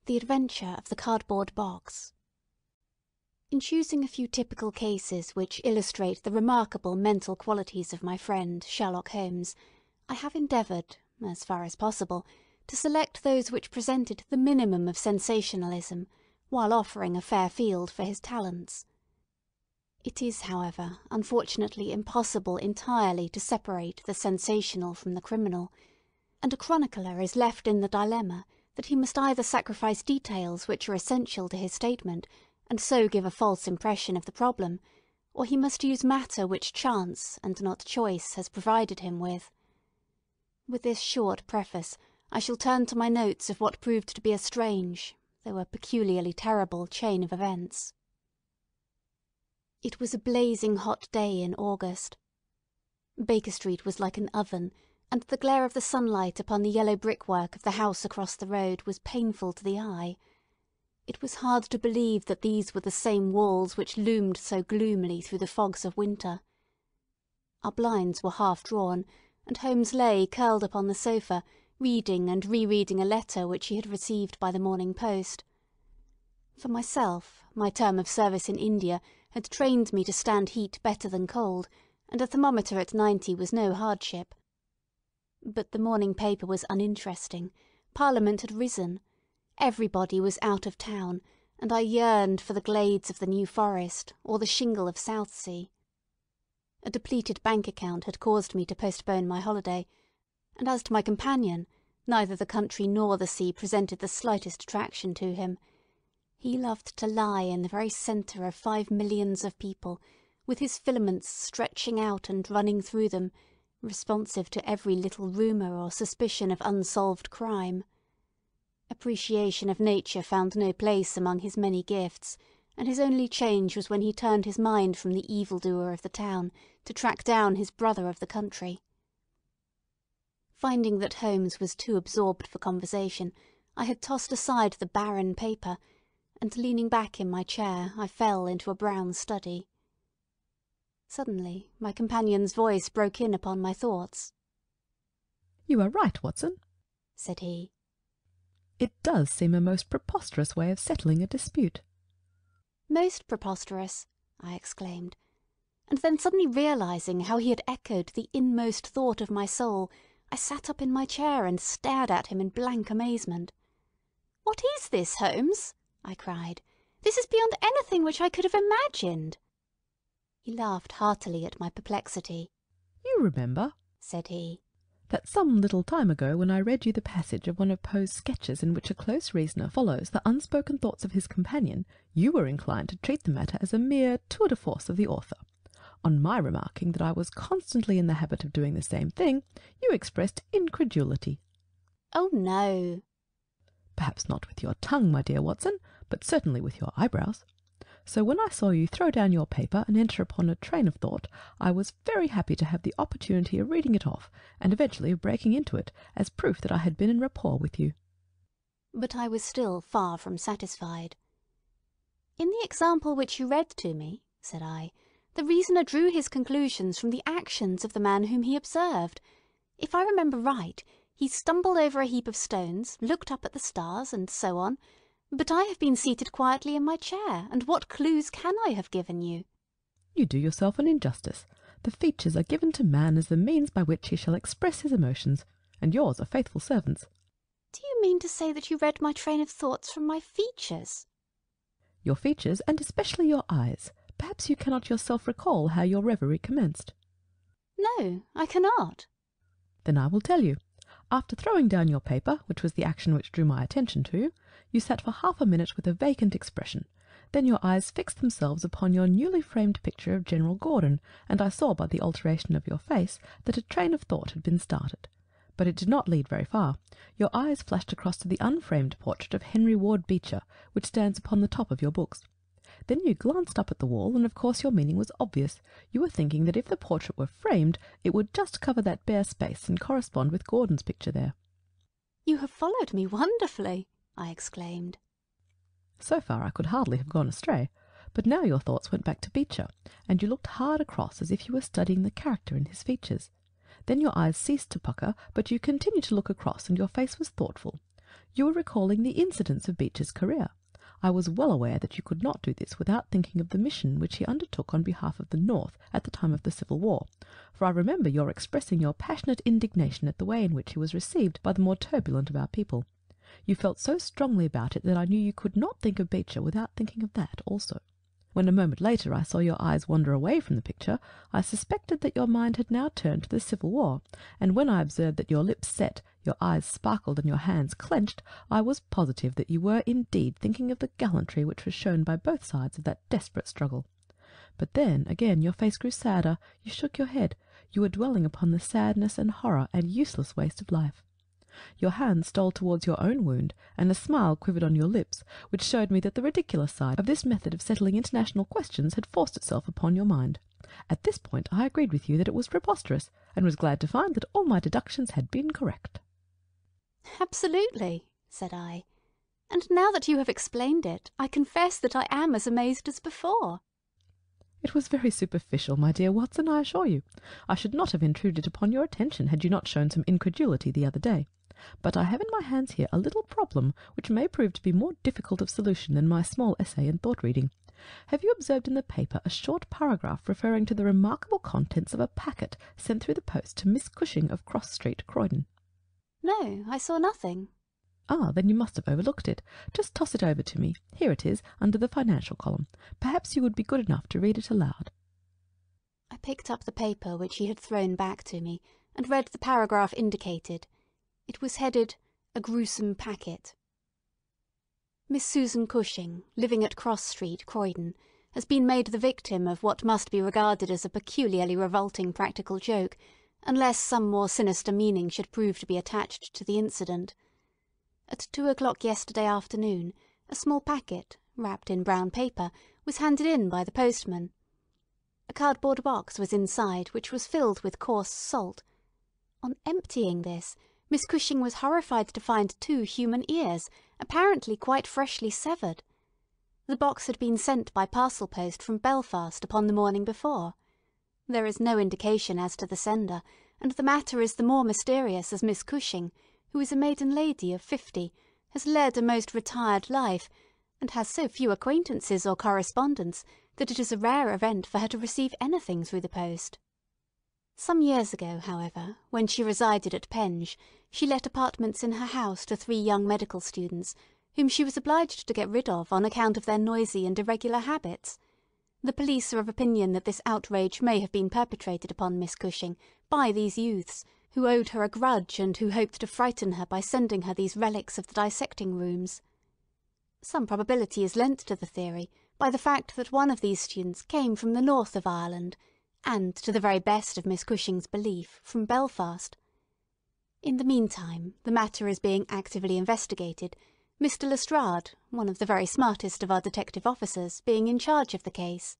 The Adventure of the Cardboard Box. In choosing a few typical cases which illustrate the remarkable mental qualities of my friend Sherlock Holmes, I have endeavoured, as far as possible, to select those which presented the minimum of sensationalism, while offering a fair field for his talents. It is, however, unfortunately impossible entirely to separate the sensational from the criminal, and a chronicler is left in the dilemma that he must either sacrifice details which are essential to his statement, and so give a false impression of the problem, or he must use matter which chance, and not choice, has provided him with. With this short preface, I shall turn to my notes of what proved to be a strange, though a peculiarly terrible, chain of events. It was a blazing hot day in August. Baker Street was like an oven, and the glare of the sunlight upon the yellow brickwork of the house across the road was painful to the eye. It was hard to believe that these were the same walls which loomed so gloomily through the fogs of winter. Our blinds were half drawn, and Holmes lay curled upon the sofa, reading and rereading a letter which he had received by the morning post. For myself, my term of service in India had trained me to stand heat better than cold, and a thermometer at 90 was no hardship. But the morning paper was uninteresting. Parliament had risen. Everybody was out of town, and I yearned for the glades of the New Forest or the shingle of Southsea. A depleted bank account had caused me to postpone my holiday, and as to my companion, neither the country nor the sea presented the slightest attraction to him. He loved to lie in the very centre of 5 millions of people, with his filaments stretching out and running through them, responsive to every little rumour or suspicion of unsolved crime. Appreciation of nature found no place among his many gifts, and his only change was when he turned his mind from the evildoer of the town to track down his brother of the country. Finding that Holmes was too absorbed for conversation, I had tossed aside the barren paper, and leaning back in my chair, I fell into a brown study. Suddenly my companion's voice broke in upon my thoughts. "You are right, Watson," said he. "It does seem a most preposterous way of settling a dispute." "Most preposterous," I exclaimed, and then suddenly realising how he had echoed the inmost thought of my soul, I sat up in my chair and stared at him in blank amazement. "What is this, Holmes?" I cried. "This is beyond anything which I could have imagined." He laughed heartily at my perplexity. "You remember," said he, "that some little time ago when I read you the passage of one of Poe's sketches in which a close reasoner follows the unspoken thoughts of his companion, you were inclined to treat the matter as a mere tour de force of the author. On my remarking that I was constantly in the habit of doing the same thing, you expressed incredulity." "Oh, no." "Perhaps not with your tongue, my dear Watson, but certainly with your eyebrows. So when I saw you throw down your paper and enter upon a train of thought, I was very happy to have the opportunity of reading it off, and eventually of breaking into it, as proof that I had been in rapport with you." But I was still far from satisfied. "In the example which you read to me," said I, "the reasoner drew his conclusions from the actions of the man whom he observed. If I remember right, he stumbled over a heap of stones, looked up at the stars, and so on. But I have been seated quietly in my chair, and what clues can I have given you?" "You do yourself an injustice. The features are given to man as the means by which he shall express his emotions, and yours are faithful servants." "Do you mean to say that you read my train of thoughts from my features?" "Your features, and especially your eyes. Perhaps you cannot yourself recall how your reverie commenced." "No, I cannot." "Then I will tell you. After throwing down your paper, which was the action which drew my attention to you, you sat for half a minute with a vacant expression. Then your eyes fixed themselves upon your newly framed picture of General Gordon, and I saw by the alteration of your face that a train of thought had been started. But it did not lead very far. Your eyes flashed across to the unframed portrait of Henry Ward Beecher, which stands upon the top of your books. Then you glanced up at the wall, and of course your meaning was obvious. You were thinking that if the portrait were framed, it would just cover that bare space and correspond with Gordon's picture there." "You have followed me wonderfully," I exclaimed. So far I could hardly have gone astray, but now your thoughts went back to Beecher, and you looked hard across as if you were studying the character in his features. Then your eyes ceased to pucker, but you continued to look across, and your face was thoughtful. You were recalling the incidents of Beecher's career. I was well aware that you could not do this without thinking of the mission which he undertook on behalf of the North at the time of the Civil War, for I remember your expressing your passionate indignation at the way in which he was received by the more turbulent of our people. You felt so strongly about it that I knew you could not think of Beecher without thinking of that also. When a moment later I saw your eyes wander away from the picture, I suspected that your mind had now turned to the Civil War, and when I observed that your lips set, your eyes sparkled, and your hands clenched, I was positive that you were indeed thinking of the gallantry which was shown by both sides of that desperate struggle. But then, again, your face grew sadder, you shook your head, you were dwelling upon the sadness and horror and useless waste of life. Your hand stole towards your own wound, and a smile quivered on your lips, which showed me that the ridiculous side of this method of settling international questions had forced itself upon your mind. At this point I agreed with you that it was preposterous, and was glad to find that all my deductions had been correct. Absolutely, said I. And now that you have explained it, I confess that I am as amazed as before. It was very superficial, my dear Watson, I assure you. I should not have intruded upon your attention had you not shown some incredulity the other day. But I have in my hands here a little problem which may prove to be more difficult of solution than my small essay in thought-reading. Have you observed in the paper a short paragraph referring to the remarkable contents of a packet sent through the post to Miss Cushing of Cross Street, Croydon? No, I saw nothing. Ah, then you must have overlooked it. Just toss it over to me. Here it is, under the financial column. Perhaps you would be good enough to read it aloud. I picked up the paper which he had thrown back to me, and read the paragraph indicated. It was headed, "A Gruesome Packet." Miss Susan Cushing, living at Cross Street, Croydon, has been made the victim of what must be regarded as a peculiarly revolting practical joke, unless some more sinister meaning should prove to be attached to the incident. At 2 o'clock yesterday afternoon, a small packet, wrapped in brown paper, was handed in by the postman. A cardboard box was inside, which was filled with coarse salt. On emptying this, Miss Cushing was horrified to find 2 human ears, apparently quite freshly severed. The box had been sent by parcel post from Belfast upon the morning before. There is no indication as to the sender, and the matter is the more mysterious as Miss Cushing, who is a maiden lady of 50, has led a most retired life, and has so few acquaintances or correspondents that it is a rare event for her to receive anything through the post. Some years ago, however, when she resided at Penge, she let apartments in her house to 3 young medical students, whom she was obliged to get rid of on account of their noisy and irregular habits. The police are of opinion that this outrage may have been perpetrated upon Miss Cushing by these youths, who owed her a grudge and who hoped to frighten her by sending her these relics of the dissecting rooms. Some probability is lent to the theory by the fact that one of these students came from the north of Ireland, and, to the very best of Miss Cushing's belief, from Belfast. In the meantime, the matter is being actively investigated, Mr. Lestrade, one of the very smartest of our detective officers, being in charge of the case.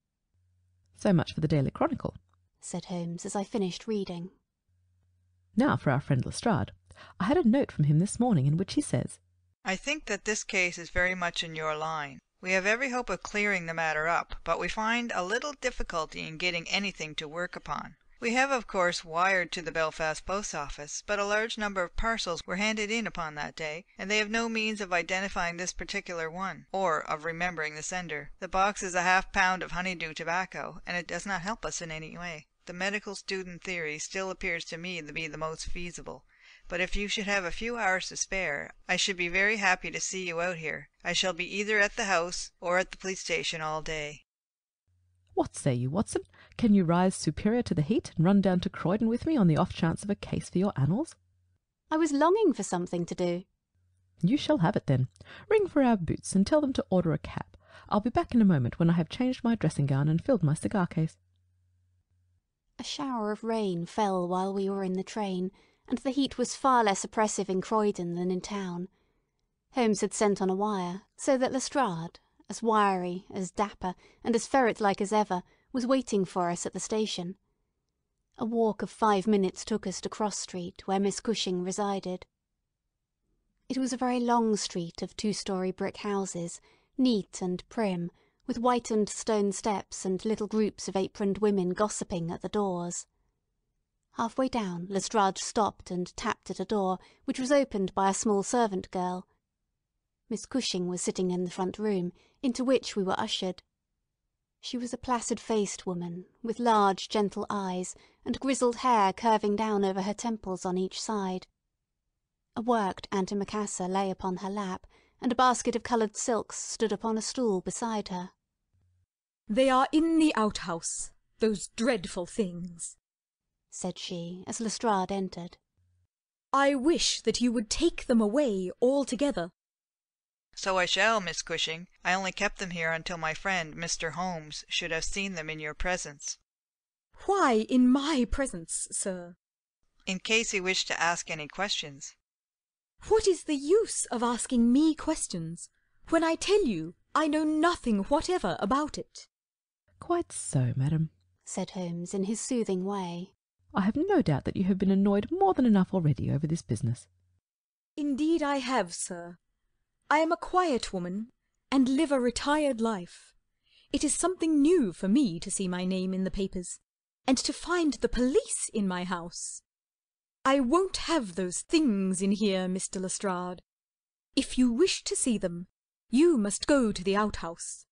So much for the Daily Chronicle, said Holmes as I finished reading. Now for our friend Lestrade. I had a note from him this morning in which he says, I think that this case is very much in your line. We have every hope of clearing the matter up, but we find a little difficulty in getting anything to work upon. We have, of course, wired to the Belfast post office, but a large number of parcels were handed in upon that day, and they have no means of identifying this particular one, or of remembering the sender. The box is a half-pound of honeydew tobacco, and it does not help us in any way. The medical student theory still appears to me to be the most feasible. But if you should have a few hours to spare, I should be very happy to see you out here. I shall be either at the house or at the police station all day. What say you, Watson? Can you rise superior to the heat and run down to Croydon with me on the off chance of a case for your annals? I was longing for something to do. You shall have it then. Ring for our boots and tell them to order a cab. I'll be back in a moment when I have changed my dressing gown and filled my cigar case. A shower of rain fell while we were in the train, and the heat was far less oppressive in Croydon than in town. Holmes had sent on a wire, so that Lestrade, as wiry, as dapper, and as ferret-like as ever, was waiting for us at the station. A walk of 5 minutes took us to Cross Street, where Miss Cushing resided. It was a very long street of 2-storey brick houses, neat and prim, with whitened stone steps and little groups of aproned women gossiping at the doors. Halfway down, Lestrade stopped and tapped at a door, which was opened by a small servant girl. Miss Cushing was sitting in the front room, into which we were ushered. She was a placid-faced woman, with large, gentle eyes, and grizzled hair curving down over her temples on each side. A worked antimacassar lay upon her lap, and a basket of coloured silks stood upon a stool beside her. "They are in the outhouse, those dreadful things," said she, as Lestrade entered. "I wish that you would take them away altogether." So I shall, Miss Cushing. I only kept them here until my friend, Mr. Holmes, should have seen them in your presence. "Why in my presence, sir?" In case he wished to ask any questions. "What is the use of asking me questions, when I tell you I know nothing whatever about it?" "Quite so, madam," said Holmes in his soothing way. "I have no doubt that you have been annoyed more than enough already over this business." "Indeed I have, sir. I am a quiet woman, and live a retired life. It is something new for me to see my name in the papers, and to find the police in my house. I won't have those things in here, Mr. Lestrade. If you wish to see them, you must go to the outhouse."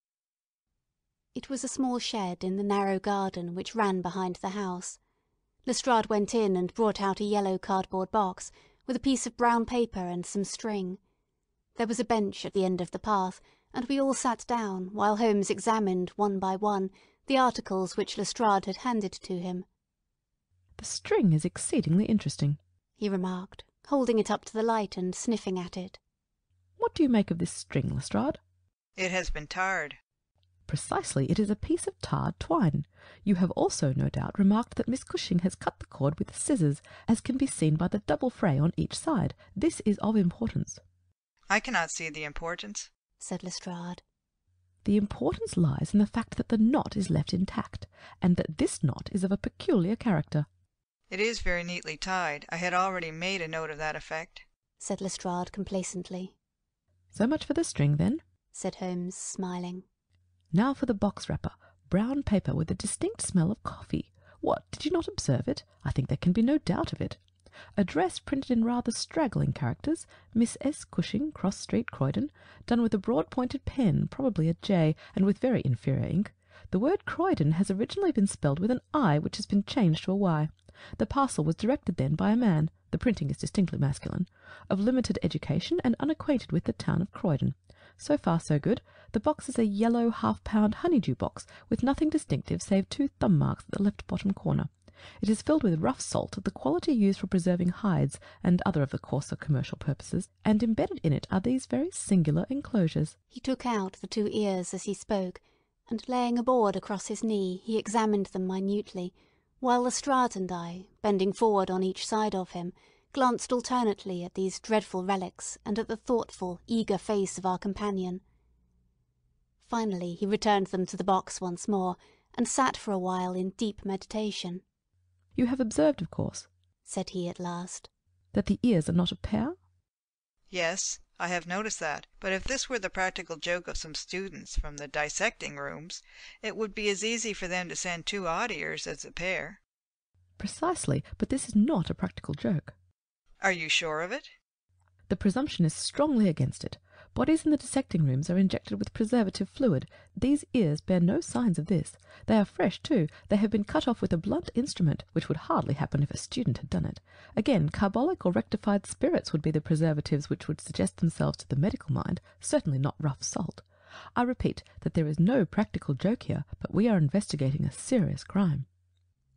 It was a small shed in the narrow garden which ran behind the house. Lestrade went in and brought out a yellow cardboard box, with a piece of brown paper and some string. There was a bench at the end of the path, and we all sat down, while Holmes examined, one by one, the articles which Lestrade had handed to him. "The string is exceedingly interesting," he remarked, holding it up to the light and sniffing at it. "What do you make of this string, Lestrade?" It has been tarred. "Precisely, it is a piece of tarred twine. You have also, no doubt, remarked that Miss Cushing has cut the cord with scissors, as can be seen by the double fray on each side. This is of importance." I cannot see the importance, said Lestrade. "The importance lies in the fact that the knot is left intact, and that this knot is of a peculiar character." It is very neatly tied. I had already made a note of that effect, said Lestrade complacently. "So much for the string, then," said Holmes, smiling. "Now for the box wrapper. Brown paper with a distinct smell of coffee. What, did you not observe it? I think there can be no doubt of it. Address printed in rather straggling characters, Miss S. Cushing, Cross Street, Croydon, done with a broad-pointed pen, probably a J, and with very inferior ink. The word Croydon has originally been spelled with an I, which has been changed to a Y. The parcel was directed then by a man, the printing is distinctly masculine, of limited education and unacquainted with the town of Croydon. So far so good. The box is a yellow half-pound honeydew box, with nothing distinctive save 2 thumb marks at the left bottom corner. It is filled with rough salt, the quality used for preserving hides and other of the coarser commercial purposes, and embedded in it are these very singular enclosures." He took out the 2 ears as he spoke, and laying a board across his knee, he examined them minutely, while Lestrade and I, bending forward on each side of him, glanced alternately at these dreadful relics and at the thoughtful, eager face of our companion. Finally he returned them to the box once more, and sat for a while in deep meditation. "You have observed, of course," said he at last, "that the ears are not a pair?" Yes, I have noticed that. But if this were the practical joke of some students from the dissecting rooms, it would be as easy for them to send 2 odd ears as a pair. "Precisely, but this is not a practical joke." Are you sure of it? "The presumption is strongly against it. Bodies in the dissecting rooms are injected with preservative fluid. These ears bear no signs of this. They are fresh, too. They have been cut off with a blunt instrument, which would hardly happen if a student had done it. Again, carbolic or rectified spirits would be the preservatives which would suggest themselves to the medical mind, certainly not rough salt. I repeat that there is no practical joke here, but we are investigating a serious crime."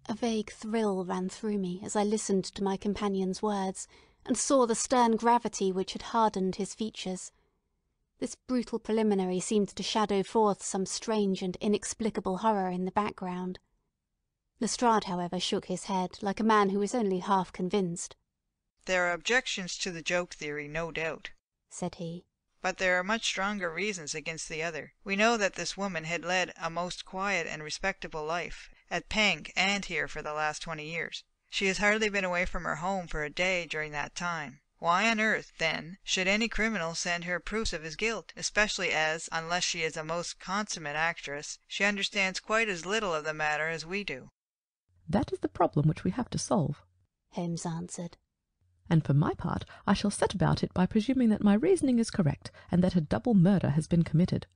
A vague thrill ran through me as I listened to my companion's words, and saw the stern gravity which had hardened his features. This brutal preliminary seemed to shadow forth some strange and inexplicable horror in the background. Lestrade, however, shook his head, like a man who is only half convinced. There are objections to the joke theory, no doubt, said he. But there are much stronger reasons against the other. We know that this woman had led a most quiet and respectable life, at Penk and here for the last 20 years. She has hardly been away from her home for a day during that time. Why on earth, then, should any criminal send her proofs of his guilt, especially as, unless she is a most consummate actress, she understands quite as little of the matter as we do? That is the problem which we have to solve. Holmes answered. And for my part, I shall set about it by presuming that my reasoning is correct, and that a double murder has been committed.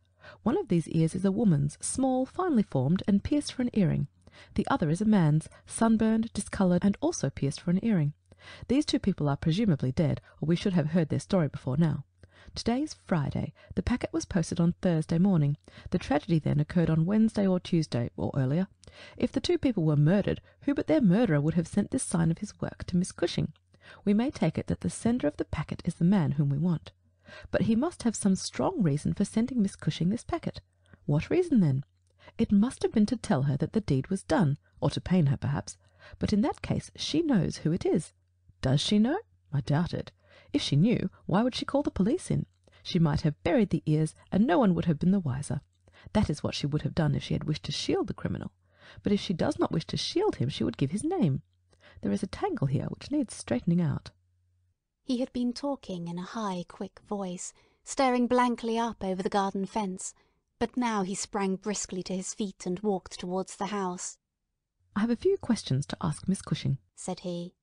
One of these ears is a woman's, small, finely formed, and pierced for an earring. The other is a man's, sunburned, discoloured, and also pierced for an earring. These two people are presumably dead, or we should have heard their story before now. Today is Friday. The packet was posted on Thursday morning. The tragedy then occurred on Wednesday or Tuesday, or earlier. If the two people were murdered, who but their murderer would have sent this sign of his work to Miss Cushing? We may take it that the sender of the packet is the man whom we want. But he must have some strong reason for sending Miss Cushing this packet. What reason, then? It must have been to tell her that the deed was done, or to pain her, perhaps. But in that case she knows who it is. Does she know? I doubt it. If she knew, why would she call the police in? She might have buried the ears, and no one would have been the wiser. That is what she would have done if she had wished to shield the criminal. But if she does not wish to shield him, she would give his name. There is a tangle here which needs straightening out. He had been talking in a high, quick voice, staring blankly up over the garden fence, but now he sprang briskly to his feet and walked towards the house. I have a few questions to ask Miss Cushing, said he.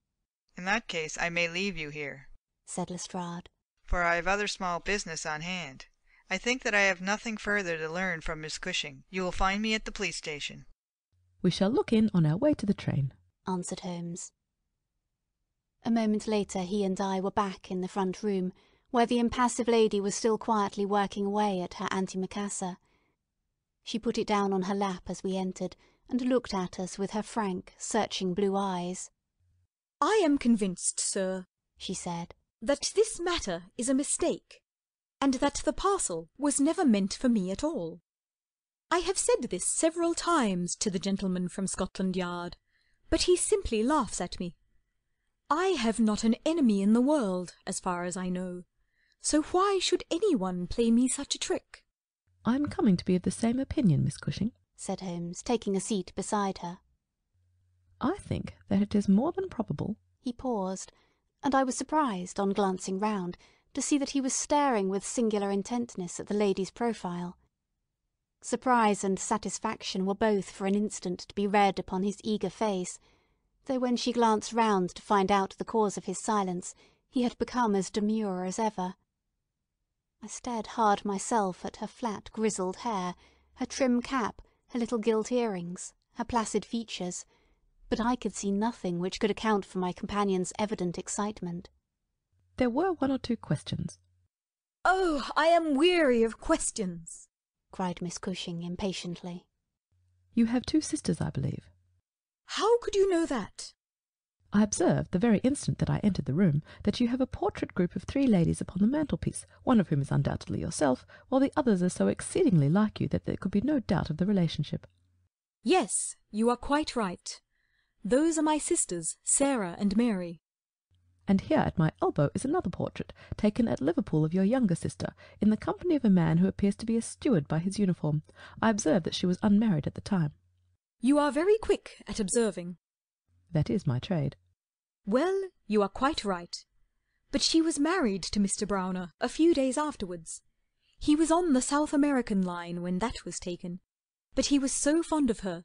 In that case I may leave you here, said Lestrade, for I have other small business on hand. I think that I have nothing further to learn from Miss Cushing. You will find me at the police station. We shall look in on our way to the train, answered Holmes. A moment later he and I were back in the front room, where the impassive lady was still quietly working away at her antimacassar. She put it down on her lap as we entered, and looked at us with her frank, searching blue eyes. "I am convinced, sir," she said, "that this matter is a mistake, and that the parcel was never meant for me at all. I have said this several times to the gentleman from Scotland Yard, but he simply laughs at me. I have not an enemy in the world, as far as I know, so why should anyone play me such a trick?" I am coming to be of the same opinion, Miss Cushing, said Holmes, taking a seat beside her. I think that it is more than probable. He paused, and I was surprised, on glancing round, to see that he was staring with singular intentness at the lady's profile. Surprise and satisfaction were both for an instant to be read upon his eager face, though when she glanced round to find out the cause of his silence, he had become as demure as ever. I stared hard myself at her flat grizzled hair, her trim cap, her little gilt earrings, her placid features, but I could see nothing which could account for my companion's evident excitement. There were one or two questions. "Oh, I am weary of questions," cried Miss Cushing impatiently. You have two sisters, I believe. "How could you know that?" I observed, the very instant that I entered the room, that you have a portrait group of three ladies upon the mantelpiece, one of whom is undoubtedly yourself, while the others are so exceedingly like you that there could be no doubt of the relationship. "Yes, you are quite right. Those are my sisters, Sarah and Mary." And here at my elbow is another portrait, taken at Liverpool of your younger sister, in the company of a man who appears to be a steward by his uniform. I observed that she was unmarried at the time. "You are very quick at observing." That is my trade. "Well, you are quite right. But she was married to Mr. Browner a few days afterwards. He was on the South American line when that was taken, but he was so fond of her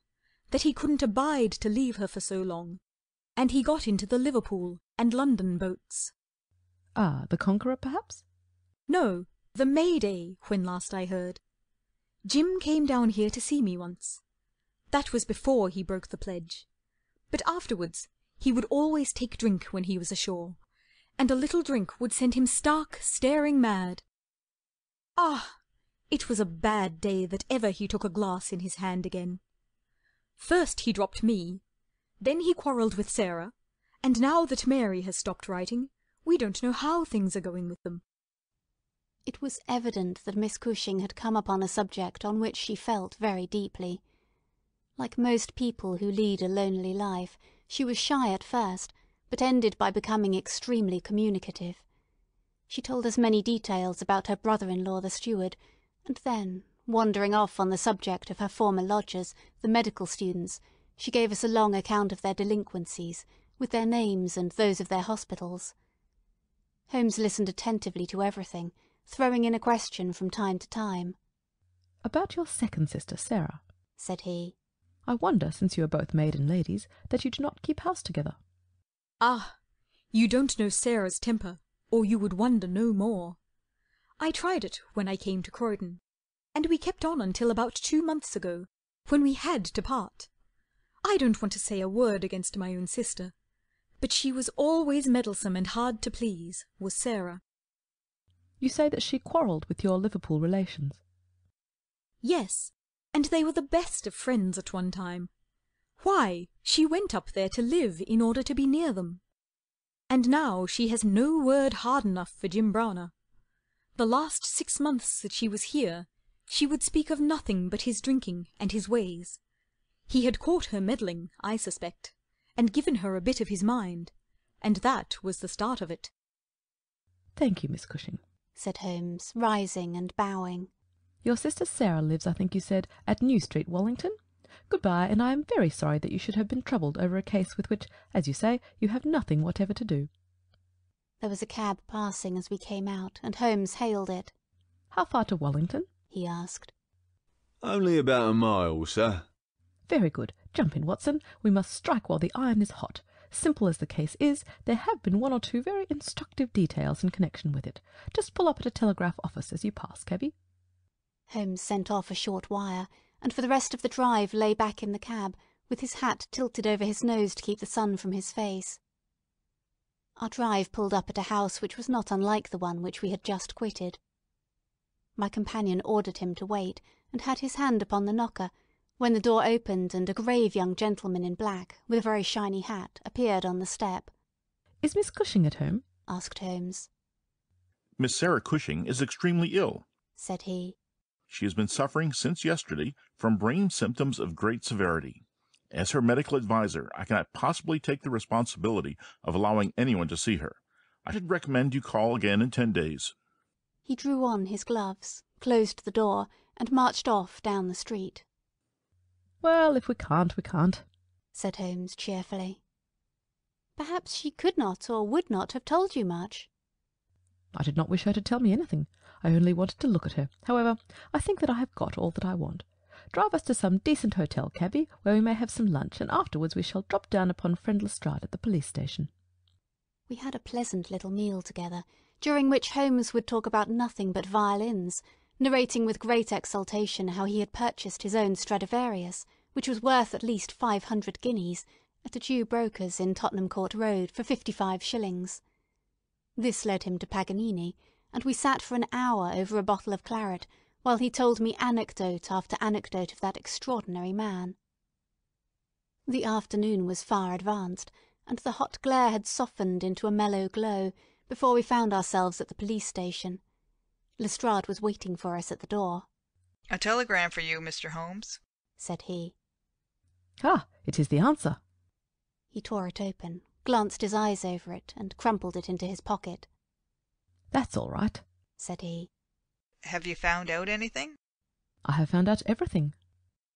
that he couldn't abide to leave her for so long, and he got into the Liverpool and London boats." Ah, the Conqueror, perhaps? "No, the Mayday, when last I heard. Jim came down here to see me once. That was before he broke the pledge. But afterwards he would always take drink when he was ashore, and a little drink would send him stark, staring mad. Ah, it was a bad day that ever he took a glass in his hand again. First he dropped me, then he quarrelled with Sarah, and now that Mary has stopped writing, we don't know how things are going with them." It was evident that Miss Cushing had come upon a subject on which she felt very deeply. Like most people who lead a lonely life, she was shy at first, but ended by becoming extremely communicative. She told us many details about her brother-in-law the steward, and then, wandering off on the subject of her former lodgers, the medical students, she gave us a long account of their delinquencies, with their names and those of their hospitals. Holmes listened attentively to everything, throwing in a question from time to time. "About your second sister, Sarah," said he. I wonder, since you are both maiden ladies, that you do not keep house together. Ah, you don't know Sarah's temper, or you would wonder no more. I tried it when I came to Croydon, and we kept on until about 2 months ago, when we had to part. I don't want to say a word against my own sister, but she was always meddlesome and hard to please, was Sarah. You say that she quarrelled with your Liverpool relations. Yes, and they were the best of friends at one time. Why, she went up there to live in order to be near them. And now she has no word hard enough for Jim Browner. The last 6 months that she was here, she would speak of nothing but his drinking and his ways. He had caught her meddling, I suspect, and given her a bit of his mind, and that was the start of it. Thank you, Miss Cushing, said Holmes, rising and bowing. Your sister Sarah lives, I think you said, at New Street, Wallington? Goodbye, and I am very sorry that you should have been troubled over a case with which, as you say, you have nothing whatever to do. There was a cab passing as we came out, and Holmes hailed it. How far to Wallington? He asked. Only about a mile, sir. Very good. Jump in, Watson. We must strike while the iron is hot. Simple as the case is, there have been 1 or 2 very instructive details in connection with it. Just pull up at a telegraph office as you pass, cabby. Holmes sent off a short wire, and for the rest of the drive lay back in the cab, with his hat tilted over his nose to keep the sun from his face. Our drive pulled up at a house which was not unlike the one which we had just quitted. My companion ordered him to wait, and had his hand upon the knocker, when the door opened and a grave young gentleman in black, with a very shiny hat, appeared on the step. Is Miss Cushing at home? asked Holmes. Miss Sarah Cushing is extremely ill, said he. She has been suffering since yesterday from brain symptoms of great severity. As her medical adviser, I cannot possibly take the responsibility of allowing anyone to see her. I should recommend you call again in 10 days. He drew on his gloves, closed the door, and marched off down the street. Well, if we can't, we can't, said Holmes cheerfully. Perhaps she could not or would not have told you much. I did not wish her to tell me anything. I only wanted to look at her. However, I think that I have got all that I want. Drive us to some decent hotel, cabby, where we may have some lunch, and afterwards we shall drop down upon friend Lestrade at the police station. We had a pleasant little meal together, during which Holmes would talk about nothing but violins, narrating with great exultation how he had purchased his own Stradivarius, which was worth at least 500 guineas, at a Jew broker's in Tottenham Court Road for 55 shillings. This led him to Paganini, and we sat for an hour over a bottle of claret, while he told me anecdote after anecdote of that extraordinary man. The afternoon was far advanced, and the hot glare had softened into a mellow glow before we found ourselves at the police station. Lestrade was waiting for us at the door. "A telegram for you, Mr. Holmes," said he. Ah, it is the answer. He tore it open, glanced his eyes over it, and crumpled it into his pocket. That's all right, said he. "Have you found out anything?" I have found out everything.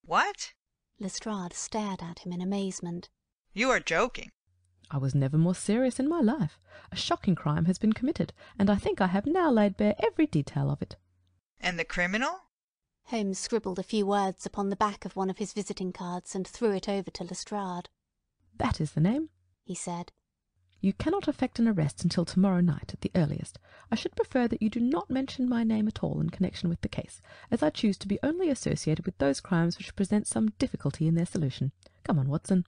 "What?" Lestrade stared at him in amazement. "You are joking." I was never more serious in my life. A shocking crime has been committed, and I think I have now laid bare every detail of it. "And the criminal?" Holmes scribbled a few words upon the back of one of his visiting cards and threw it over to Lestrade. That is the name, he said. You cannot effect an arrest until tomorrow night at the earliest. I should prefer that you do not mention my name at all in connection with the case, as I choose to be only associated with those crimes which present some difficulty in their solution. Come on, Watson.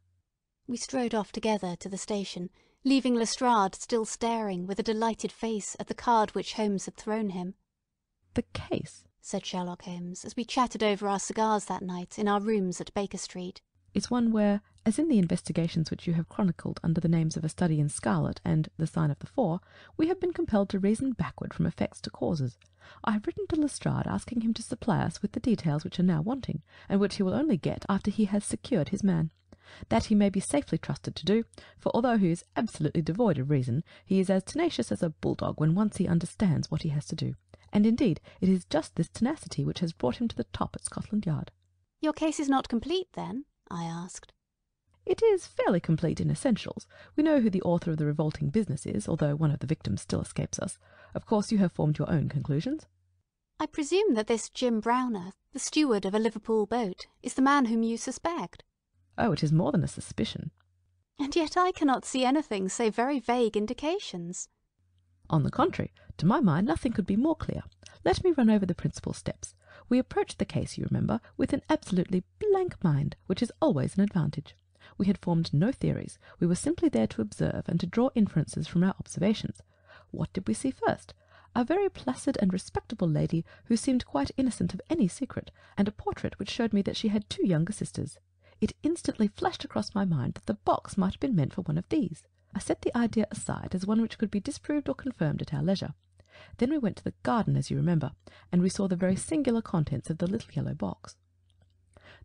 We strode off together to the station, leaving Lestrade still staring with a delighted face at the card which Holmes had thrown him. The case, said Sherlock Holmes, as we chatted over our cigars that night in our rooms at Baker Street, is one where, as in the investigations which you have chronicled under the names of A Study in Scarlet and The Sign of the Four, we have been compelled to reason backward from effects to causes. I have written to Lestrade asking him to supply us with the details which are now wanting, and which he will only get after he has secured his man. That he may be safely trusted to do, for although he is absolutely devoid of reason, he is as tenacious as a bulldog when once he understands what he has to do. And indeed, it is just this tenacity which has brought him to the top at Scotland Yard. Your case is not complete, then? I asked. It is fairly complete in essentials. We know who the author of the revolting business is, although one of the victims still escapes us. Of course, you have formed your own conclusions. I presume that this Jim Browner, the steward of a Liverpool boat, is the man whom you suspect. Oh, it is more than a suspicion. And yet I cannot see anything save very vague indications. On the contrary, to my mind nothing could be more clear. Let me run over the principal steps. We approached the case, you remember, with an absolutely blank mind, which is always an advantage. We had formed no theories. We were simply there to observe and to draw inferences from our observations. What did we see first? A very placid and respectable lady who seemed quite innocent of any secret, and a portrait which showed me that she had 2 younger sisters. It instantly flashed across my mind that the box might have been meant for one of these. I set the idea aside as one which could be disproved or confirmed at our leisure. Then we went to the garden, as you remember, and we saw the very singular contents of the little yellow box.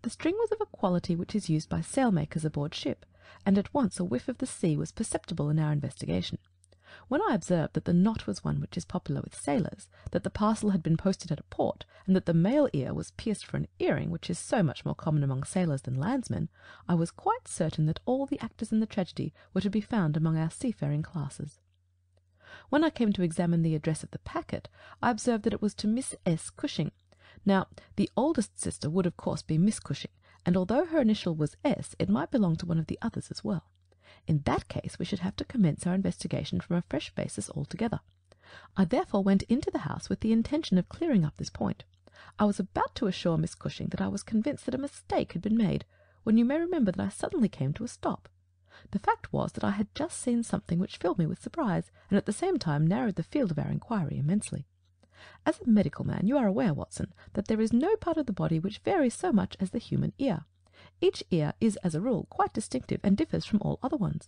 The string was of a quality which is used by sailmakers aboard ship, and at once a whiff of the sea was perceptible in our investigation. When I observed that the knot was one which is popular with sailors, that the parcel had been posted at a port, and that the male ear was pierced for an earring, which is so much more common among sailors than landsmen, I was quite certain that all the actors in the tragedy were to be found among our seafaring classes. When I came to examine the address of the packet, I observed that it was to Miss S. Cushing. Now, the oldest sister would of course be Miss Cushing, and although her initial was S, it might belong to one of the others as well. In that case, we should have to commence our investigation from a fresh basis altogether. I therefore went into the house with the intention of clearing up this point. I was about to assure Miss Cushing that I was convinced that a mistake had been made, when you may remember that I suddenly came to a stop. The fact was that I had just seen something which filled me with surprise, and at the same time narrowed the field of our inquiry immensely. As a medical man, you are aware, Watson, that there is no part of the body which varies so much as the human ear. Each ear is, as a rule, quite distinctive and differs from all other ones.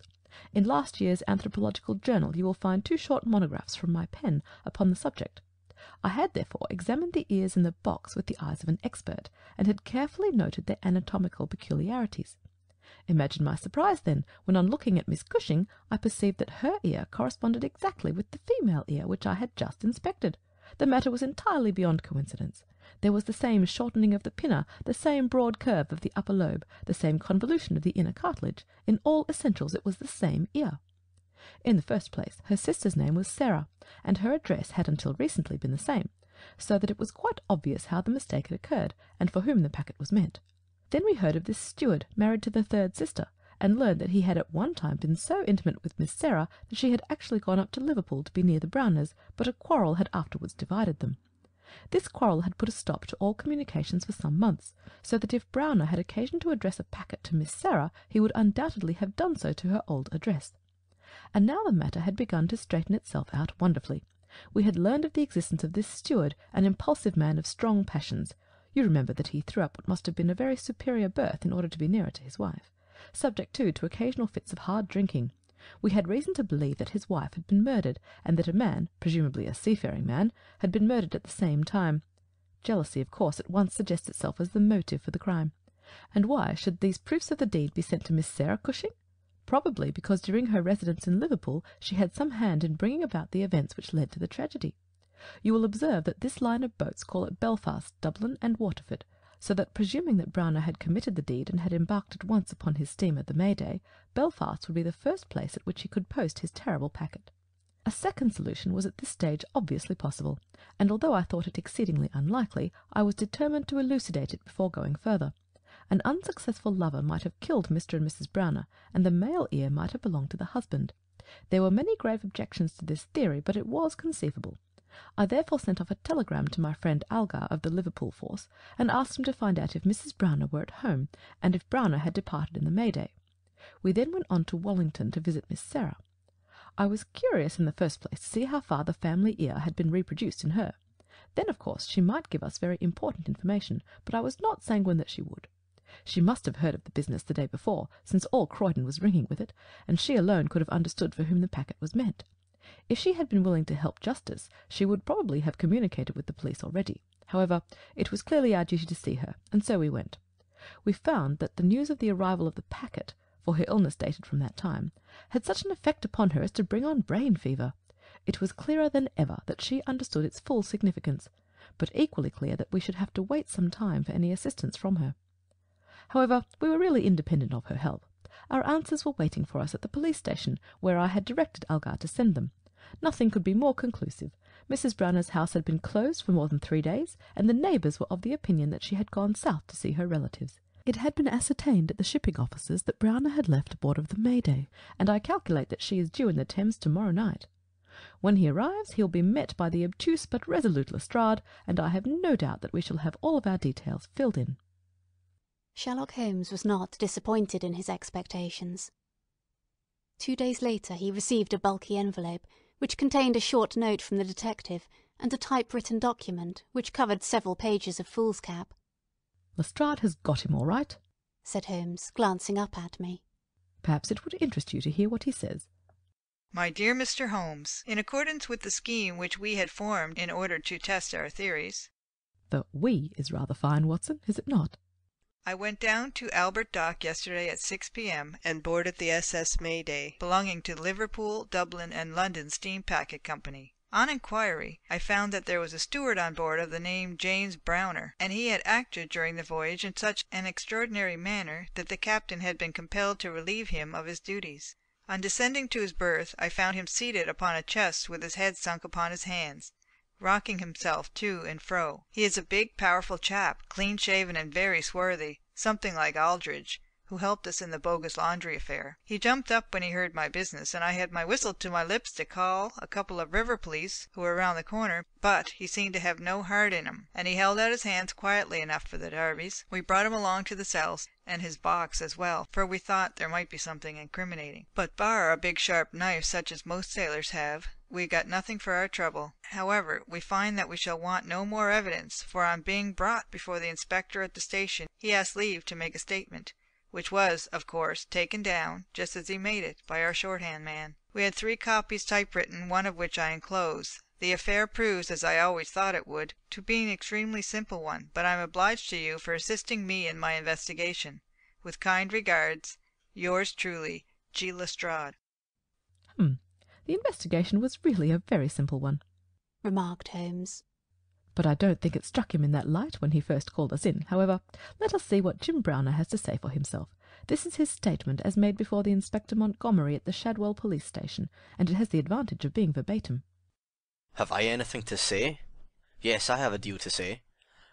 In last year's Anthropological Journal you will find 2 short monographs from my pen upon the subject. I had therefore examined the ears in the box with the eyes of an expert, and had carefully noted their anatomical peculiarities. Imagine my surprise, then, when on looking at Miss Cushing, I perceived that her ear corresponded exactly with the female ear which I had just inspected. The matter was entirely beyond coincidence. There was the same shortening of the pinna, the same broad curve of the upper lobe, the same convolution of the inner cartilage. In all essentials it was the same ear. In the first place, her sister's name was Sarah, and her address had until recently been the same, so that it was quite obvious how the mistake had occurred, and for whom the packet was meant. Then we heard of this steward married to the 3rd sister, and learned that he had at one time been so intimate with Miss Sarah that she had actually gone up to Liverpool to be near the Browners, but a quarrel had afterwards divided them. This quarrel had put a stop to all communications for some months, so that if Browner had occasion to address a packet to Miss Sarah, he would undoubtedly have done so to her old address. And now the matter had begun to straighten itself out wonderfully. We had learned of the existence of this steward, an impulsive man of strong passions. You remember that he threw up what must have been a very superior berth in order to be nearer to his wife, subject too to occasional fits of hard drinking. We had reason to believe that his wife had been murdered, and that a man, presumably a seafaring man, had been murdered at the same time. Jealousy, of course, at once suggests itself as the motive for the crime. And why should these proofs of the deed be sent to Miss Sarah Cushing? Probably because during her residence in Liverpool she had some hand in bringing about the events which led to the tragedy. You will observe that this line of boats call at Belfast, Dublin, and Waterford, so that, presuming that Browner had committed the deed and had embarked at once upon his steamer the May Day, Belfast would be the first place at which he could post his terrible packet. A second solution was at this stage obviously possible, and although I thought it exceedingly unlikely, I was determined to elucidate it before going further. An unsuccessful lover might have killed Mr. and Mrs. Browner, and the male ear might have belonged to the husband. There were many grave objections to this theory, but it was conceivable. I therefore sent off a telegram to my friend Algar of the Liverpool force, and asked him to find out if Mrs. Browner were at home, and if Browner had departed in the May Day. We then went on to Wallington to visit Miss Sarah. I was curious in the first place to see how far the family ear had been reproduced in her. Then, of course, she might give us very important information, but I was not sanguine that she would. She must have heard of the business the day before, since all Croydon was ringing with it, and she alone could have understood for whom the packet was meant. If she had been willing to help justice, she would probably have communicated with the police already. However, it was clearly our duty to see her, and so we went. We found that the news of the arrival of the packet, for her illness dated from that time, had such an effect upon her as to bring on brain fever. It was clearer than ever that she understood its full significance, but equally clear that we should have to wait some time for any assistance from her. However, we were really independent of her help. Our answers were waiting for us at the police station, where I had directed Algar to send them. Nothing could be more conclusive. Mrs. Browner's house had been closed for more than 3 days, and the neighbours were of the opinion that she had gone south to see her relatives. It had been ascertained at the shipping offices that Browner had left aboard of the Mayday, and I calculate that she is due in the Thames tomorrow night. When he arrives, he will be met by the obtuse but resolute Lestrade, and I have no doubt that we shall have all of our details filled in. Sherlock Holmes was not disappointed in his expectations. 2 days later he received a bulky envelope, which contained a short note from the detective and a typewritten document which covered several pages of foolscap. Lestrade has got him all right, said Holmes, glancing up at me. Perhaps it would interest you to hear what he says. My dear Mr. Holmes, in accordance with the scheme which we had formed in order to test our theories— The "we" is rather fine, Watson, is it not? I went down to Albert Dock yesterday at 6 p.m. and boarded the SS Mayday, belonging to Liverpool, Dublin and London Steam Packet Company. On inquiry, I found that there was a steward on board of the name James Browner, and he had acted during the voyage in such an extraordinary manner that the captain had been compelled to relieve him of his duties. On descending to his berth, I found him seated upon a chest with his head sunk upon his hands, rocking himself to and fro. He is a big, powerful chap, clean-shaven and very swarthy, something like Aldridge, who helped us in the bogus laundry affair. He jumped up when he heard my business, and I had my whistle to my lips to call a couple of river police who were round the corner, but he seemed to have no heart in him, and he held out his hands quietly enough for the darbies. We brought him along to the cells, and his box as well, for we thought there might be something incriminating. But bar a big sharp knife such as most sailors have, we got nothing for our trouble. However, we find that we shall want no more evidence, for on being brought before the inspector at the station, he asked leave to make a statement, which was, of course, taken down, just as he made it, by our shorthand man. We had 3 copies typewritten, one of which I enclose. The affair proves, as I always thought it would, to be an extremely simple one, but I am obliged to you for assisting me in my investigation. With kind regards, yours truly, G. Lestrade. The investigation was really a very simple one, remarked Holmes. But I don't think it struck him in that light when he first called us in. However, let us see what Jim Browner has to say for himself. This is his statement as made before the Inspector Montgomery at the Shadwell police station, and it has the advantage of being verbatim. Have I anything to say? Yes, I have a deal to say.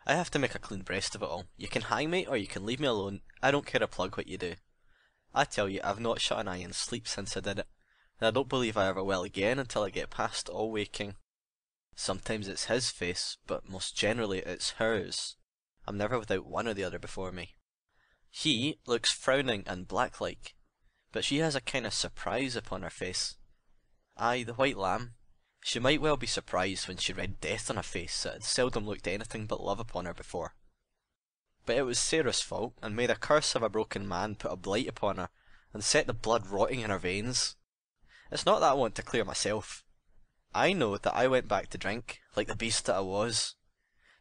I have to make a clean breast of it all. You can hang me or you can leave me alone. I don't care a plug what you do. I tell you, I've not shut an eye in sleep since I did it, and I don't believe I ever will again until I get past all waking. Sometimes it's his face, but most generally it's hers. I'm never without one or the other before me. He looks frowning and black-like, but she has a kind of surprise upon her face. Aye, the white lamb. She might well be surprised when she read death on her face that had seldom looked anything but love upon her before. But it was Sarah's fault, and may the curse of a broken man put a blight upon her, and set the blood rotting in her veins. It's not that I want to clear myself. I know that I went back to drink, like the beast that I was.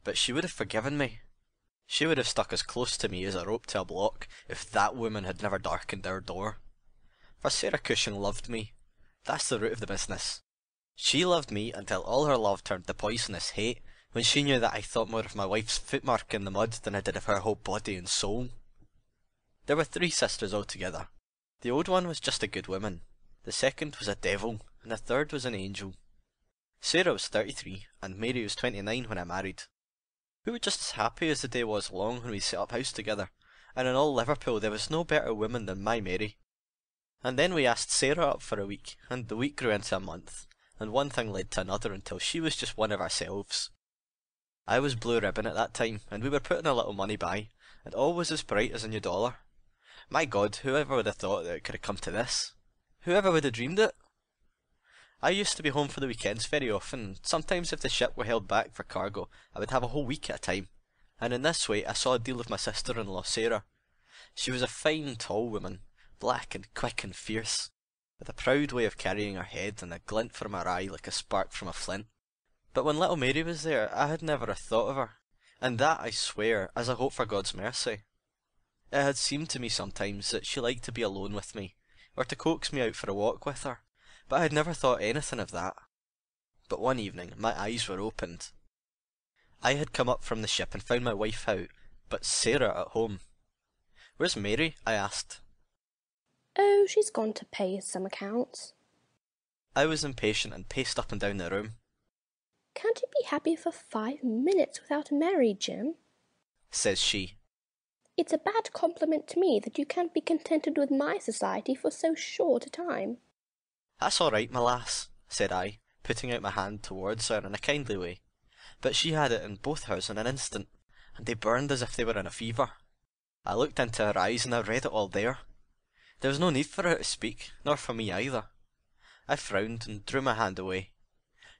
But she would have forgiven me. She would have stuck as close to me as a rope to a block if that woman had never darkened our door. For Sarah Cushing loved me. That's the root of the business. She loved me until all her love turned to poisonous hate, when she knew that I thought more of my wife's footmark in the mud than I did of her whole body and soul. There were 3 sisters altogether. The old one was just a good woman, the second was a devil, and the third was an angel. Sarah was 33, and Mary was 29 when I married. We were just as happy as the day was long when we set up house together, and in all Liverpool there was no better woman than my Mary. And then we asked Sarah up for a week, and the week grew into a month, and one thing led to another until she was just one of ourselves. I was blue ribbon at that time, and we were putting a little money by, and all was as bright as a new dollar. My God, whoever would have thought that it could have come to this? Whoever would have dreamed it? I used to be home for the weekends very often. Sometimes if the ship were held back for cargo, I would have a whole week at a time, and in this way I saw a deal of my sister-in-law Sarah. She was a fine, tall woman, black and quick and fierce, with a proud way of carrying her head and a glint from her eye like a spark from a flint. But when little Mary was there, I had never a thought of her, and that, I swear, as I hope for God's mercy. It had seemed to me sometimes that she liked to be alone with me, or to coax me out for a walk with her, but I had never thought anything of that. But one evening my eyes were opened. I had come up from the ship and found my wife out, but Sarah at home. "Where's Mary?" I asked. "Oh, she's gone to pay some accounts." I was impatient and paced up and down the room. "Can't you be happy for 5 minutes without Mary, Jim?" Says she. It's a bad compliment to me that you can't be contented with my society for so short a time. That's all right, my lass, said I, putting out my hand towards her in a kindly way. But she had it in both hers in an instant, and they burned as if they were in a fever. I looked into her eyes and I read it all there. There was no need for her to speak, nor for me either. I frowned and drew my hand away.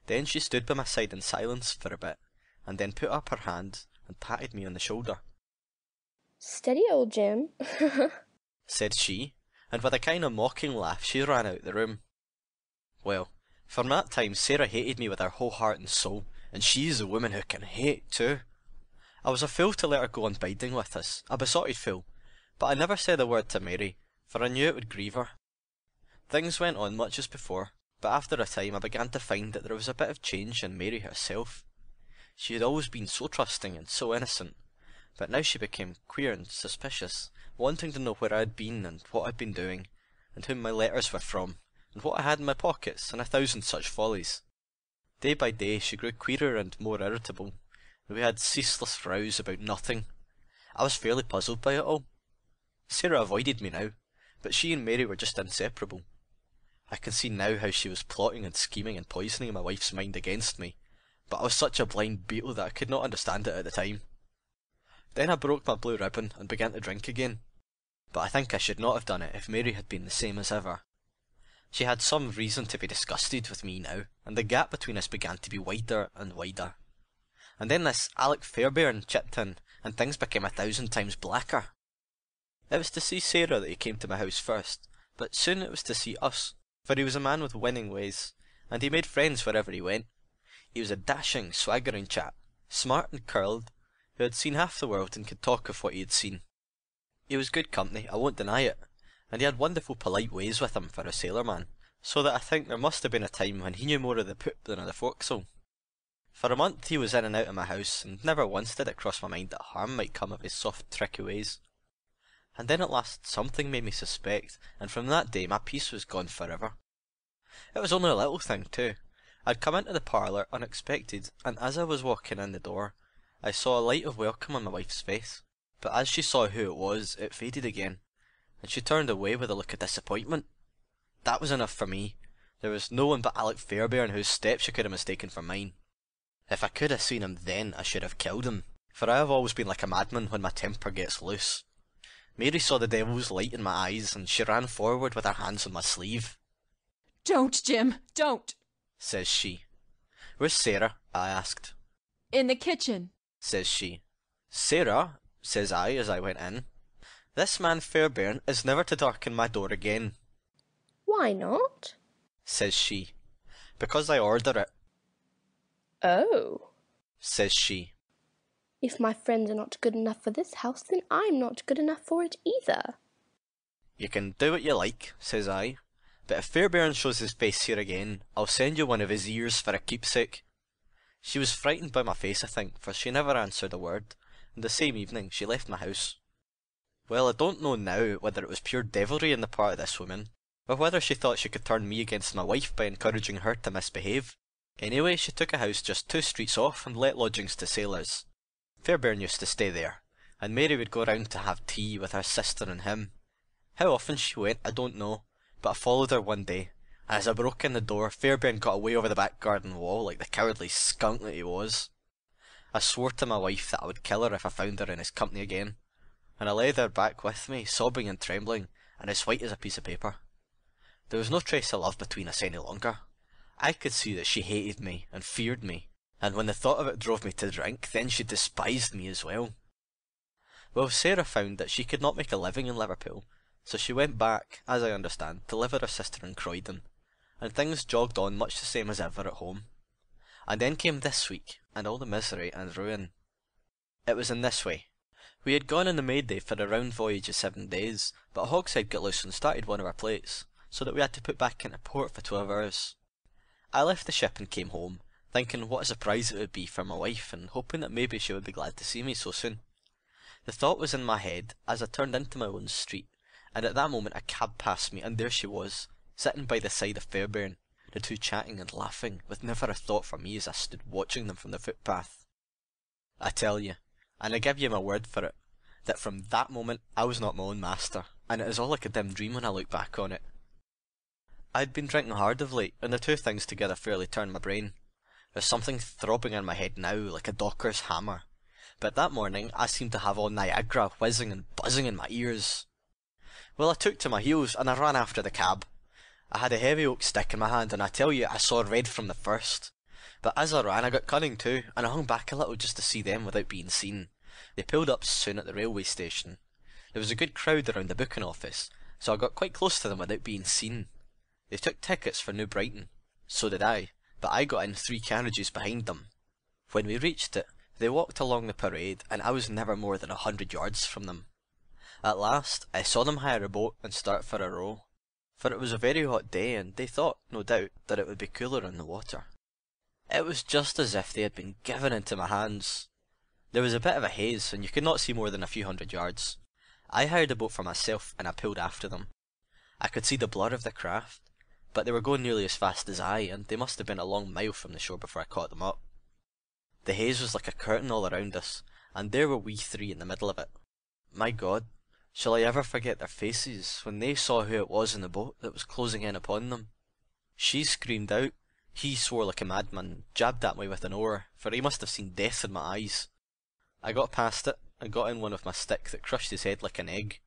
Then she stood by my side in silence for a bit, and then put up her hand and patted me on the shoulder. Steady, old Jim, said she, and with a kind of mocking laugh she ran out the room. Well, from that time Sarah hated me with her whole heart and soul, and she's a woman who can hate too. I was a fool to let her go on biding with us, a besotted fool, but I never said a word to Mary, for I knew it would grieve her. Things went on much as before, but after a time I began to find that there was a bit of change in Mary herself. She had always been so trusting and so innocent, but now she became queer and suspicious, wanting to know where I had been and what I'd been doing, and whom my letters were from, and what I had in my pockets, and 1,000 such follies. Day by day she grew queerer and more irritable, and we had ceaseless rows about nothing. I was fairly puzzled by it all. Sarah avoided me now, but she and Mary were just inseparable. I can see now how she was plotting and scheming and poisoning my wife's mind against me, but I was such a blind beetle that I could not understand it at the time. Then I broke my blue ribbon and began to drink again, but I think I should not have done it if Mary had been the same as ever. She had some reason to be disgusted with me now, and the gap between us began to be wider and wider. And then this Alec Fairbairn chipped in, and things became 1,000 times blacker. It was to see Sarah that he came to my house first, but soon it was to see us, for he was a man with winning ways, and he made friends wherever he went. He was a dashing, swaggering chap, smart and curled, who had seen half the world and could talk of what he had seen. He was good company, I won't deny it, and he had wonderful polite ways with him for a sailor man, so that I think there must have been a time when he knew more of the poop than of the forecastle. For a month he was in and out of my house, and never once did it cross my mind that harm might come of his soft, tricky ways. And then at last something made me suspect, and from that day my peace was gone forever. It was only a little thing too. I'd come into the parlour unexpected, and as I was walking in the door, I saw a light of welcome on my wife's face, but as she saw who it was, it faded again, and she turned away with a look of disappointment. That was enough for me. There was no one but Alec Fairbairn whose steps she could have mistaken for mine. If I could have seen him then, I should have killed him, for I have always been like a madman when my temper gets loose. Mary saw the devil's light in my eyes, and she ran forward with her hands on my sleeve. Don't, Jim, don't, says she. Where's Sarah? I asked. in the kitchen, says she. Sarah, says I as I went in, this man Fairbairn is never to darken my door again. Why not? Says she. Because I order it. Oh. Says she. If my friends are not good enough for this house, then I'm not good enough for it either. You can do what you like, says I, but if Fairbairn shows his face here again, I'll send you one of his ears for a keepsake. She was frightened by my face, I think, for she never answered a word, and the same evening she left my house. Well, I don't know now whether it was pure devilry on the part of this woman, or whether she thought she could turn me against my wife by encouraging her to misbehave. Anyway, she took a house just 2 streets off and let lodgings to sailors. Fairbairn used to stay there, and Mary would go round to have tea with her sister and him. How often she went, I don't know, but I followed her one day, and as I broke in the door, Fairbairn got away over the back garden wall like the cowardly skunk that he was. I swore to my wife that I would kill her if I found her in his company again, and I led her back with me, sobbing and trembling, and as white as a piece of paper. There was no trace of love between us any longer. I could see that she hated me and feared me, and when the thought of it drove me to drink, then she despised me as well. Well, Sarah found that she could not make a living in Liverpool, so she went back, as I understand, to live with her sister in Croydon, and things jogged on much the same as ever at home. And then came this week, and all the misery and ruin. It was in this way. We had gone on the May Day for a round voyage of 7 days, but a hogshead got loose and started one of our plates, so that we had to put back into port for 12 hours. I left the ship and came home, thinking what a surprise it would be for my wife, and hoping that maybe she would be glad to see me so soon. The thought was in my head as I turned into my own street, and at that moment a cab passed me, and there she was, sitting by the side of Fairbairn, the two chatting and laughing, with never a thought for me as I stood watching them from the footpath. I tell you, and I give you my word for it, that from that moment I was not my own master, and it is all like a dim dream when I look back on it. I'd been drinking hard of late, and the two things together fairly turned my brain. There's something throbbing in my head now, like a docker's hammer. But that morning I seemed to have all Niagara whizzing and buzzing in my ears. Well, I took to my heels, and I ran after the cab. I had a heavy oak stick in my hand, and I tell you, I saw red from the first. But as I ran, I got cunning too, and I hung back a little just to see them without being seen. They pulled up soon at the railway station. There was a good crowd around the booking office, so I got quite close to them without being seen. They took tickets for New Brighton. So did I, but I got in 3 carriages behind them. When we reached it, they walked along the parade, and I was never more than 100 yards from them. At last, I saw them hire a boat and start for a row. For it was a very hot day, and they thought, no doubt, that it would be cooler on the water. It was just as if they had been given into my hands. There was a bit of a haze, and you could not see more than a few hundred yards. I hired a boat for myself, and I pulled after them. I could see the blur of the craft, but they were going nearly as fast as I, and they must have been a long mile from the shore before I caught them up. The haze was like a curtain all around us, and there were we 3 in the middle of it. My God, shall I ever forget their faces when they saw who it was in the boat that was closing in upon them? She screamed out, he swore like a madman, jabbed at me with an oar, for he must have seen death in my eyes. I got past it, and got in one with my stick that crushed his head like an egg.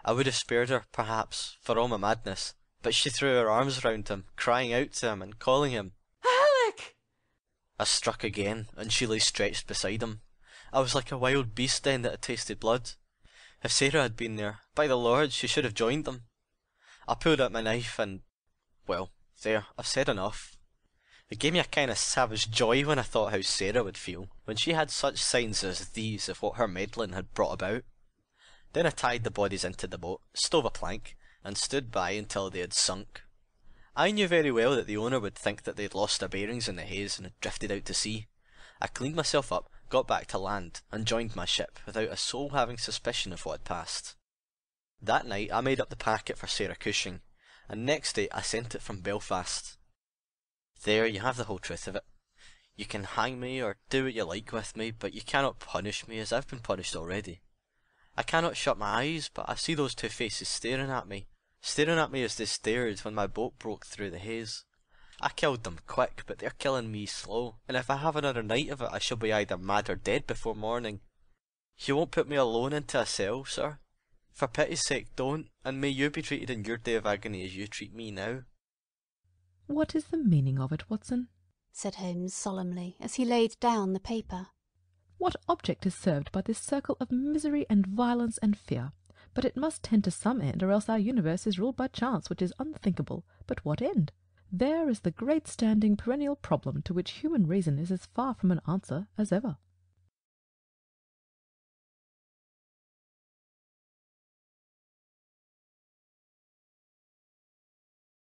I would have spared her, perhaps, for all my madness, but she threw her arms round him, crying out to him and calling him, "Alec!" I struck again, and she lay stretched beside him. I was like a wild beast then that had tasted blood. If Sarah had been there, by the Lord, she should have joined them. I pulled out my knife and, well, there, I've said enough. It gave me a kind of savage joy when I thought how Sarah would feel when she had such signs as these of what her meddling had brought about. Then I tied the bodies into the boat, stove a plank, and stood by until they had sunk. I knew very well that the owner would think that they had lost their bearings in the haze and had drifted out to sea. I cleaned myself up, got back to land, and joined my ship without a soul having suspicion of what had passed. That night I made up the packet for Sarah Cushing, and next day I sent it from Belfast. There you have the whole truth of it. You can hang me or do what you like with me, but you cannot punish me as I've been punished already. I cannot shut my eyes, but I see those 2 faces staring at me as they stared when my boat broke through the haze. I killed them quick, but they're killing me slow, and if I have another night of it I shall be either mad or dead before morning. You won't put me alone into a cell, sir? For pity's sake don't, and may you be treated in your day of agony as you treat me now. What is the meaning of it, Watson? Said Holmes solemnly, as he laid down the paper. What object is served by this circle of misery and violence and fear? But it must tend to some end, or else our universe is ruled by chance, which is unthinkable. But what end? There is the great standing perennial problem to which human reason is as far from an answer as ever.